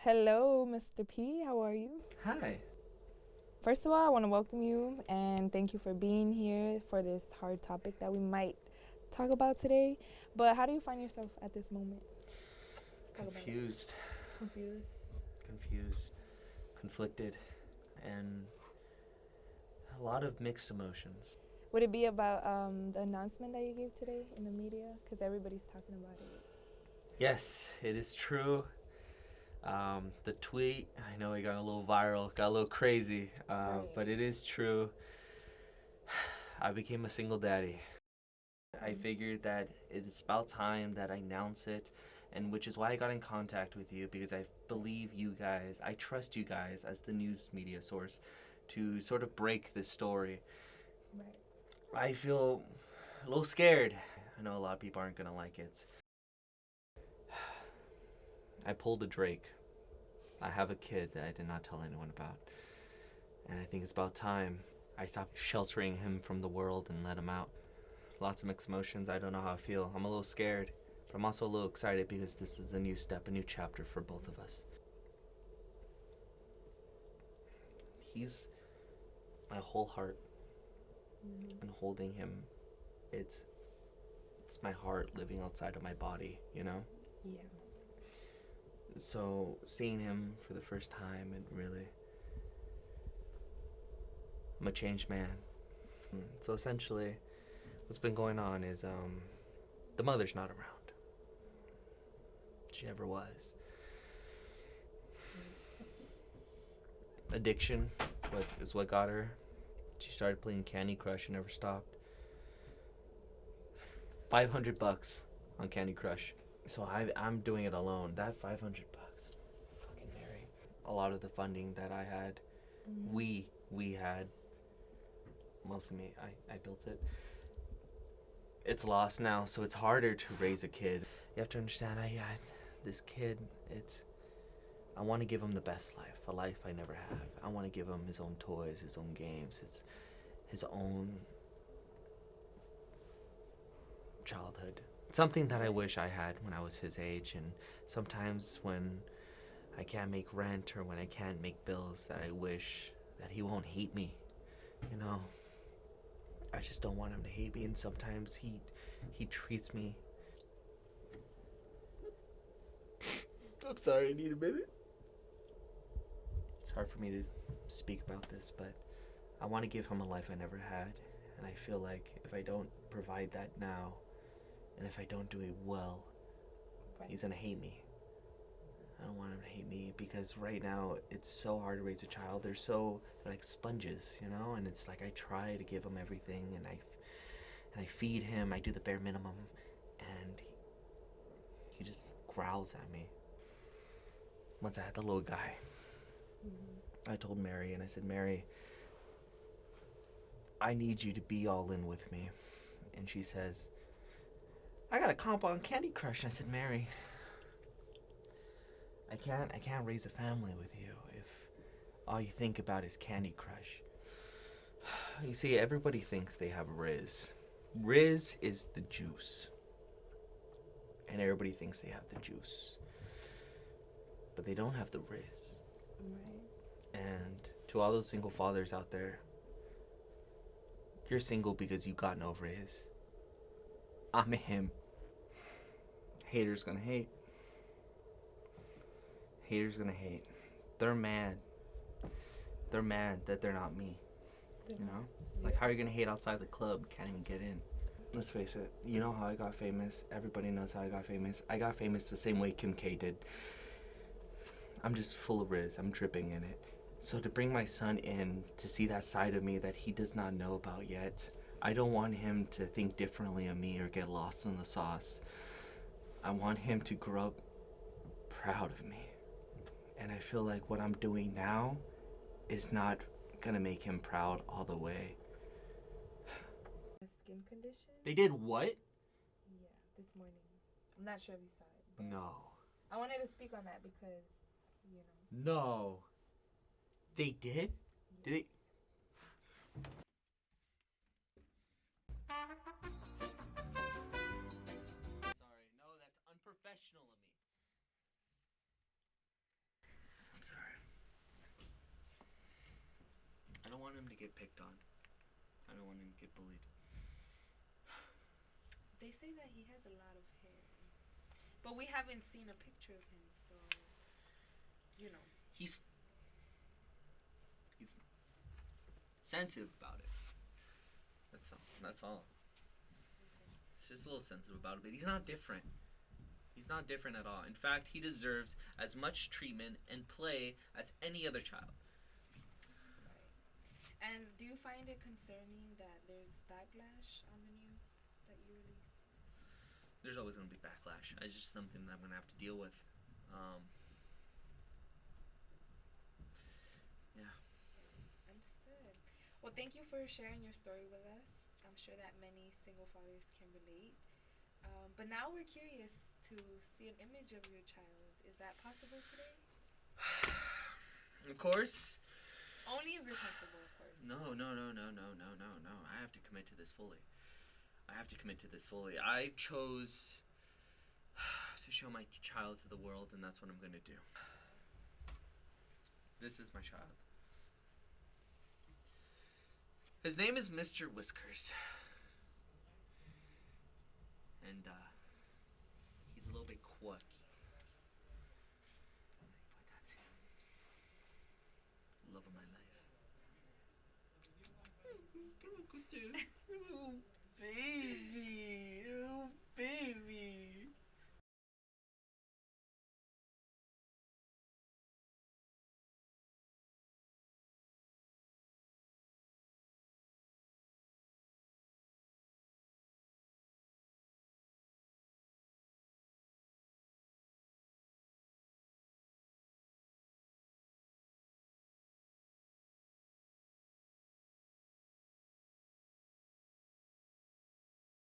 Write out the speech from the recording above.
Hello, Mr. P. How are you? Hi. First of all, I want to welcome you and thank you for being here for this hard topic that we might talk about today. But how do you find yourself at this moment? Let's talk about it. Confused, Confused. conflicted, and a lot of mixed emotions. Would it be about the announcement that you gave today in the media? Because everybody's talking about it. Yes, it is true. The tweet, I know it got a little viral, got a little crazy, Right. but it is true. I became a single daddy. I figured that it's about time that I announce it, and which is why I got in contact with you because I believe you guys, I trust you guys as the news media source to sort of break this story. Right. I feel a little scared. I know a lot of people aren't gonna like it. I pulled a Drake. I have a kid that I did not tell anyone about. And I think it's about time I stopped sheltering him from the world and let him out. Lots of mixed emotions. I don't know how I feel. I'm a little scared, but I'm also a little excited because this is a new step, a new chapter for both of us. He's my whole heart, and holding him, it's my heart living outside of my body, you know? Yeah. So seeing him for the first time, it really, I'm a changed man. So essentially, what's been going on is the mother's not around. She never was. Addiction is what got her. She started playing Candy Crush and never stopped. $500 on Candy Crush. So I'm doing it alone. That $500, fucking Mary. A lot of the funding that I had, we had, mostly me. I built it. It's lost now, so it's harder to raise a kid. You have to understand. This kid. I want to give him the best life, a life I never had. I want to give him his own toys, his own games, his own childhood. Something that I wish I had when I was his age. And sometimes when I can't make rent or when I can't make bills, that I wish that he won't hate me. You know, I just don't want him to hate me. And sometimes he treats me. I'm sorry, I need a minute. It's hard for me to speak about this, but I want to give him a life I never had. And I feel like if I don't provide that now, and if I don't do it well, he's gonna hate me. I don't want him to hate me because right now it's so hard to raise a child. They're like sponges, you know. And it's like I try to give him everything, and I feed him. I do the bare minimum, and he just growls at me. Once I had the little guy, I told Mary, and I said, Mary, I need you to be all in with me. And she says, I got a comp on Candy Crush. And I said, Mary, I can't raise a family with you if all you think about is Candy Crush. You see, everybody thinks they have Riz. Riz is the juice. And everybody thinks they have the juice. But they don't have the Riz. Right. And to all those single fathers out there, you're single because you got no Riz. I'm him. Haters gonna hate. Haters gonna hate. They're mad. They're mad that they're not me. You know? Like, how are you gonna hate outside the club? Can't even get in. Let's face it. You know how I got famous? Everybody knows how I got famous. I got famous the same way Kim K did. I'm just full of Riz. I'm dripping in it. So to bring my son in to see that side of me that he does not know about yet, I don't want him to think differently of me or get lost in the sauce. I want him to grow up proud of me. And I feel like what I'm doing now is not gonna make him proud all the way. A skin condition? They did what? Yeah, this morning. I'm not sure if you saw it. But No. I wanted to speak on that because, you know. No. They did? Did they? Sorry, no, that's unprofessional of me. want him to get picked on. I don't want him to get bullied. They say that he has a lot of hair, but we haven't seen a picture of him, so you know. He's sensitive about it. That's all. That's all. Okay. He's just a little sensitive about it, but he's not different. He's not different at all. In fact, he deserves as much treatment and play as any other child. Right. And do you find it concerning that there's backlash on the news that you released? There's always going to be backlash. It's just something that I'm going to have to deal with. Yeah. Understood. Well, thank you for sharing your story with us. I'm sure that many single fathers can relate. But now we're curious to see an image of your child. Is that possible today? Of course. Only if you're comfortable, of course. No. I have to commit to this fully. I chose to show my child to the world, and that's what I'm going to do. This is my child. His name is Mr. Whiskers. And, he's a little bit quirky. But that's him. Love of my life. Oh, baby.